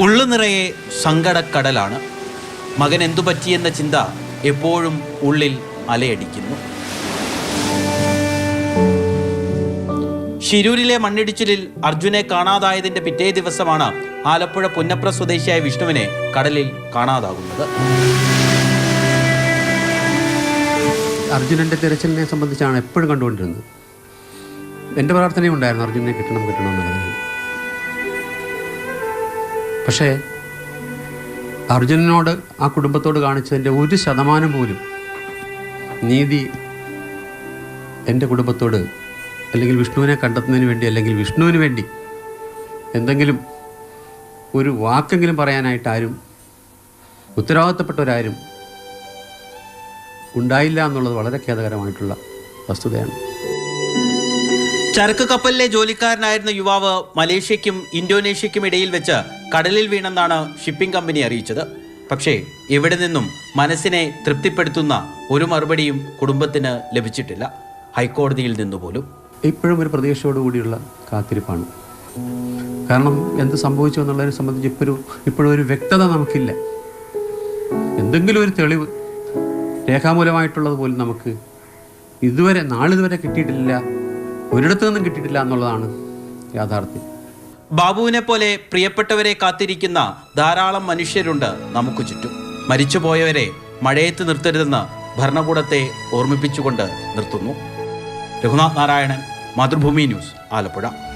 ഉള്ളു നിറയെ സങ്കടക്കടലാണ്. മകൻ എന്തു പറ്റിയെന്ന ചിന്ത എപ്പോഴും ഉള്ളിൽ അലയടിക്കുന്നു. ശിരൂരിലെ മണ്ണിടിച്ചിലിൽ അർജുനെ കാണാതായതിന്റെ പിറ്റേ ദിവസമാണ് ആലപ്പുഴ പുന്നപ്ര സ്വദേശിയായ വിഷ്ണുവിനെ കടലിൽ കാണാതാകുന്നത്. അർജുനൻ്റെ തിരച്ചിലിനെ സംബന്ധിച്ചാണ് എപ്പോഴും കണ്ടുകൊണ്ടിരുന്നത്. എൻ്റെ പ്രാർത്ഥനയും ഉണ്ടായിരുന്നു അർജുനെ കിട്ടണം എന്നുള്ളതിന്. പക്ഷേ അർജുനനോട് ആ കുടുംബത്തോട് കാണിച്ചതിൻ്റെ 1% പോലും നീതി എൻ്റെ കുടുംബത്തോട് അല്ലെങ്കിൽ വിഷ്ണുവിനെ കണ്ടെത്തുന്നതിന് വേണ്ടി അല്ലെങ്കിൽ വിഷ്ണുവിന് വേണ്ടി എന്തെങ്കിലും ഒരു വാക്കെങ്കിലും പറയാനായിട്ട് ആരും ഉത്തരവാദിത്തപ്പെട്ടവരാരും ഉണ്ടായില്ല എന്നുള്ളത് വളരെ ഖേദകരമായിട്ടുള്ള വസ്തുതയാണ്. ചരക്ക് കപ്പലിലെ ജോലിക്കാരനായിരുന്ന യുവാവ് മലേഷ്യയ്ക്കും ഇന്തോനേഷ്യയ്ക്കും ഇടയിൽ വെച്ച് കടലിൽ വീണെന്നാണ് ഷിപ്പിംഗ് കമ്പനി അറിയിച്ചത്. പക്ഷേ ഇവിടെ നിന്നും മനസ്സിനെ തൃപ്തിപ്പെടുത്തുന്ന ഒരു മറുപടിയും കുടുംബത്തിന് ലഭിച്ചിട്ടില്ല, ഹൈക്കോടതിയിൽ നിന്നുപോലും. ഇപ്പോഴും ഒരു പ്രതീക്ഷയോടുകൂടിയുള്ള കാത്തിരിപ്പാണ്. കാരണം എന്ത് സംഭവിച്ചു എന്നുള്ളതിനെ സംബന്ധിച്ച് ഇപ്പോഴും ഒരു വ്യക്തത നമുക്കില്ല. എന്തെങ്കിലും ഒരു തെളിവ് രേഖാമൂലമായിട്ടുള്ളത് പോലും നമുക്ക് നാളിതുവരെ കിട്ടിയിട്ടില്ല, ഒരിടത്തു നിന്നും കിട്ടിയിട്ടില്ല എന്നുള്ളതാണ് യാഥാർത്ഥ്യം. ബാബുവിനെ പോലെ പ്രിയപ്പെട്ടവരെ കാത്തിരിക്കുന്ന ധാരാളം മനുഷ്യരുണ്ട് നമുക്ക് ചുറ്റും. മരിച്ചുപോയവരെ മഴയത്ത് നിർത്തരുതെന്ന് ഭരണകൂടത്തെ ഓർമ്മിപ്പിച്ചുകൊണ്ട് നിർത്തുന്നു. രഘുനാഥ് നാരായണൻ, മാതൃഭൂമി ന്യൂസ്, ആലപ്പുഴ.